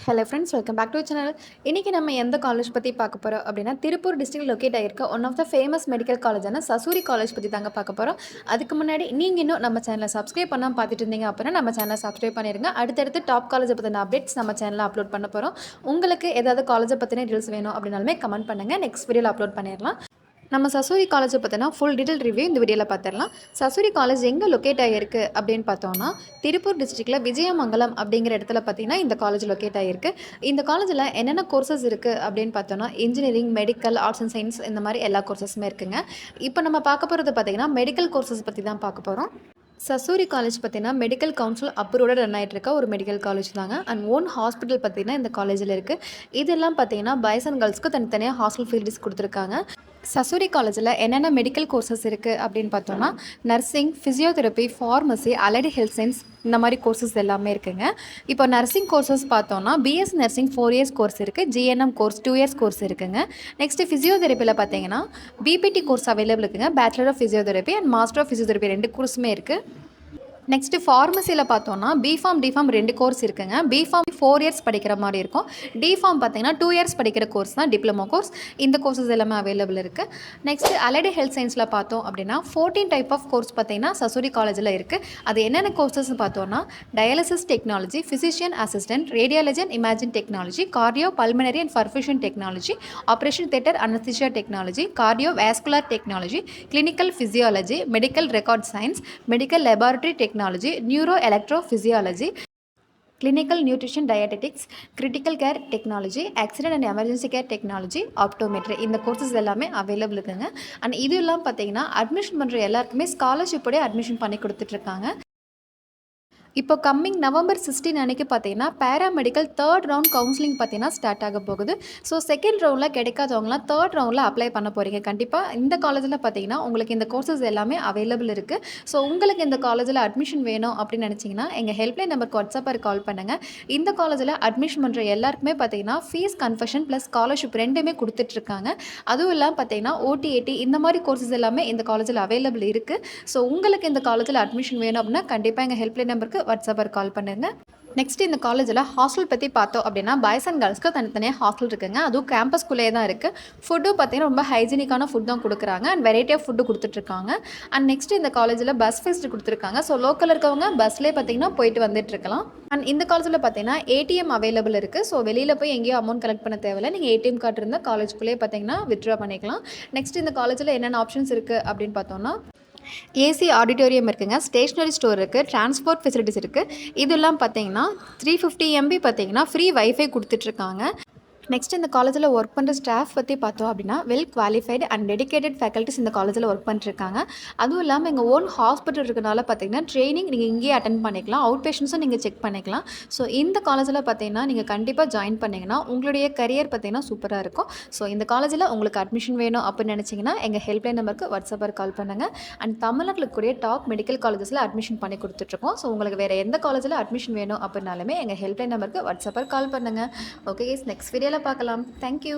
Hello friends, welcome back to channel. இன்றைக்கி நம்ம எந்த காலேஜ் பற்றி பார்க்க போகிறோம் அப்படின்னா, திருப்பூர் டிஸ்ட்ரிக்ட் லொக்கேட் ஆகிருக்க one of the famous medical காலேஜான சசூரி காலேஜ் பற்றி தாங்க பார்க்க போகிறோம். அதுக்கு முன்னாடி நீங்கள் இன்னும் நம்ம சேனலை சப்ஸ்கிரைப் பண்ணாமல் பார்த்துட்டு இருந்தீங்க அப்படின்னா நம்ம சேனலை சப்ஸ்கிரைப் பண்ணிடுங்க. அடுத்தடுத்து டாப் காலேஜை பற்றின அப்டேட்ஸ் நம்ம சேனலில் அப்லோட் பண்ண போகிறோம். உங்களுக்கு ஏதாவது காலேஜை பற்றின டீல்ஸ் வேணும் அப்படின்னாலுமே கமெண்ட் பண்ணுங்கள், நெக்ஸ்ட் வீடியோவில் அப்லோட் பண்ணிடலாம். நம்ம சசூரி காலேஜை பற்றினா ஃபுல் டீட்டெயில் ரிவ்யூ இந்த வீடியோவில் பார்த்துடலாம். சசூரி காலேஜ் எங்கே லொக்கேட் ஆகிருக்கு அப்படின்னு பார்த்தோன்னா, திருப்பூர் டிஸ்ட்ரிக்டில் விஜயமங்கலம் அப்படிங்கிற இடத்துல பார்த்தீங்கன்னா இந்த காலேஜ் லொக்கேட் ஆகிருக்கு. இந்த காலேஜில் என்னென்ன கோர்சஸ் இருக்குது அப்படின்னு பார்த்தோன்னா, engineering, medical, arts and science இந்த மாதிரி எல்லா கோர்சஸுமே இருக்குங்க. இப்போ நம்ம பார்க்க போகிறது பார்த்திங்கன்னா மெடிக்கல் கோர்சஸ் பற்றி தான் பார்க்க போகிறோம். சசூரி காலேஜ் பார்த்தீங்கன்னா மெடிக்கல் கவுன்சில் அப்ரூவோட ரன் ஆகிட்டு இருக்க ஒரு மெடிக்கல் காலேஜ் தாங்க. அண்ட் ஓன் ஹாஸ்பிட்டல் பார்த்தீங்கன்னா இந்த காலேஜில் இருக்குது. இதெல்லாம் பார்த்தீங்கன்னா பாய்ஸ் அண்ட் கேர்ள்ஸ்க்கு தனித்தனியாக ஹாஸ்டல் ஃபெசிலிட்டிஸ் கொடுத்துருக்காங்க. சசூரி காலேஜில் என்னென்ன மெடிக்கல் கோர்சஸ் இருக்குது அப்படின்னு பார்த்தோன்னா, nursing, physiotherapy, pharmacy, allied health science இந்த மாதிரி கோர்சஸ் எல்லாமே இருக்குங்க. இப்போ நர்சிங் கோர்சஸ் பார்த்தோன்னா பிஎஸ்சி நர்சிங் 4 இயர்ஸ் கோர்ஸ் இருக்குது, ஜிஎன்எம் கோர்ஸ் 2 இயர்ஸ் கோர்ஸ் இருக்குங்க. நெக்ஸ்ட்டு ஃபிசியோதெரப்பியில் பார்த்தீங்கன்னா பிபிடி கோர்ஸ் அவைலபிள் இருக்குங்க. Bachelor of physiotherapy and master of physiotherapy 2 கோர்ஸுமே இருக்குது. நெக்ஸ்ட்டு ஃபார்மசியில் பார்த்தோன்னா பிஃபார்ம், டிஃபார்ம் 2 கோர்ஸ் இருக்குங்க. பிஃபார்ம் 4 இயர்ஸ் படிக்கிற மாதிரி இருக்கும். டிஃபார்ம் பார்த்தீங்கன்னா 2 இயர்ஸ் படிக்கிற கோர்ஸ் தான் டிப்ளமோ கோர்ஸ். இந்த கோர்சஸ் எல்லாமே அவைலபிள் இருக்குது. நெக்ஸ்ட்டு அலைடு ஹெல்த் சயின்ஸில் பார்த்தோம் அப்படின்னா 14 டைப் ஆஃப் கோர்ஸ் பார்த்தீங்கன்னா சசூரி காலேஜில் இருக்குது. அது என்னென்ன கோர்சஸ்ன்னு பார்த்தோன்னா, dialysis technology, physician assistant, radiology and imagine technology, cardio pulmonary and perfusion technology, operation theatre anaesthesia technology, cardio vascular technology, clinical physiology, medical record science, medical laboratory technology, neuro electro physiology, clinical nutrition dietetics, critical care technology, accident and emergency care technology, optometry இந்த courses எல்லாமே available இருக்குங்க. And இது எல்லாம் பார்த்தீங்கன்னா admission பண்ணுற எல்லாருக்குமே ஸ்காலர்ஷிப்போடய admission பண்ணி கொடுத்துட்ருக்காங்க. இப்போ கம்மிங் நவம்பர் 16 அன்றைக்கி பார்த்தீங்கன்னா பேராமெடிக்கல் 3rd ரவுண்ட் கவுன்சிலிங் பார்த்தீங்கன்னா ஸ்டார்ட் ஆக போகுது. ஸோ செகண்ட் ரவுண்டில் கிடைக்காதவங்களாம் 3rd ரவுண்டில் அப்ளை பண்ண போகிறீங்க. கண்டிப்பாக இந்த காலேஜில் பார்த்தீங்கன்னா உங்களுக்கு இந்த கோர்சஸ் எல்லாமே அவைலபிள் இருக்குது. ஸோ உங்களுக்கு இந்த காலேஜில் அட்மிஷன் வேணும் அப்படின்னு நினச்சிங்கன்னா எங்கள் ஹெல்ப்லைன் நம்பருக்கு வாட்ஸ்அப்பில் கால் பண்ணுங்கள். இந்த காலேஜில் அட்மிஷன் பண்ணுற எல்லாருக்குமே பார்த்தீங்கன்னா ஃபீஸ் கன்ஃபெஷன் ப்ளஸ் ஸ்காலர்ஷிப் 2மே கொடுத்துட்ருக்காங்க. அதுவும் இல்லாமல் பார்த்தீங்கன்னா ஓடிஏடி இந்த மாதிரி கோர்சஸ் எல்லாமே இந்த காலேஜில் அவைலபிள் இருக்குது. ஸோ உங்களுக்கு இந்த காலேஜில் அட்மிஷன் வேணும் அப்படின்னா கண்டிப்பாக எங்கள் ஹெல்ப்லைன் நம்பருக்கு வாட்ஸ்அப்பில் கால் பண்ணுங்கள். நெக்ஸ்ட் இந்த காலேஜில் ஹாஸ்டல் பற்றி பார்த்தோம் அப்படின்னா பாய்ஸ் அண்ட் கேர்ள்ஸ்க்கு தனித்தனியாக ஹாஸ்டல் இருக்குங்க. அதுவும் கேம்பஸ்குள்ளே தான் இருக்குது. ஃபுட்டும் பார்த்தீங்கன்னா ரொம்ப ஹைஜீனிக்கான ஃபுட் தான் கொடுக்குறாங்க அண்ட் வெரைட்டி ஆஃப் ஃபுட்டு கொடுத்துட்ருக்காங்க. அண்ட் நெக்ஸ்ட் இந்த காலேஜில் பஸ் ஃபெசிலிட்டி கொடுத்துருக்காங்க. ஸோ லோக்கல் இருக்கவங்க பஸ்லேயே பார்த்தீங்கன்னா போயிட்டு வந்துட்டுருக்கலாம். அண்ட் இந்த காலேஜில் பார்த்தீங்கன்னா ஏடிஎம் அவைலபிள் இருக்குது. ஸோ வெளியில் போய் எங்கேயும் அமௌண்ட் கலெக்ட் பண்ண தேவையில்லை. நீங்கள் ஏடிஎம் கார்டு இருந்தால் காலேஜ்குள்ளேயே பார்த்தீங்கன்னா வித்ட்ரா பண்ணிக்கலாம். நெக்ஸ்ட் இந்த காலேஜில் என்னென்ன ஆப்ஷன்ஸ் இருக்குது அப்படின்னு பார்த்தோன்னா, ஏசி ஆடிட்டோரியம் இருக்குங்க, ஸ்டேஷ்னரி ஸ்டோர் இருக்குது, டிரான்ஸ்போர்ட் ஃபெசிலிட்டிஸ் இருக்குது. இதெல்லாம் பார்த்தீங்கன்னா 350 MB பார்த்தீங்கன்னா ஃப்ரீ வைஃபை கொடுத்துட்ருக்காங்க. நெக்ஸ்ட் இந்த காலேஜில் ஒர்க் பண்ணுற ஸ்டாஃப் பற்றி பார்த்தோம் அப்படின்னா well qualified and dedicated faculties இந்த காலேஜில் ஒர்க் பண்ணிட்டுருக்காங்க. அதுவும் இல்லாமல் எங்கள் ஓன் ஹாஸ்பிட்டல் இருக்கனால பார்த்தீங்கன்னா ட்ரைனிங் நீங்கள் இங்கேயே அட்டென்ட் பண்ணிக்கலாம், அவுட் பேஷண்ட்ஸும் நீங்கள் செக் பண்ணிக்கலாம். ஸோ இந்த காலேஜில் பார்த்தீங்கன்னா நீங்கள் கண்டிப்பாக ஜாயின் பண்ணிங்கன்னா உங்களுடைய கரியர் பார்த்தீங்கன்னா சூப்பராக இருக்கும். ஸோ இந்த காலேஜில் உங்களுக்கு அட்மிஷன் வேணும் அப்படின்னு நினச்சிங்கன்னா எங்கள் ஹெல்ப்லைன் நம்பருக்கு வாட்ஸ்அப்பில் கால் பண்ணுங்கள். அண்ட் தமிழ்நாட்டில் கூடிய டாப் மெடிக்கல் காலேஜஸில் அட்மிஷன் பண்ணி கொடுத்துட்ருக்கோம். ஸோ உங்களுக்கு வேறு எந்த காலேஜில் அட்மிஷன் வேணும் அப்படின்னாலுமே எங்கள் ஹெல்ப்லைன் நம்பருக்கு வாட்ஸ்அப்பில் கால் பண்ணுங்கள். ஓகே, நெக்ஸ்ட் வீடியோவில் பார்க்கலாம். தேங்க்யூ.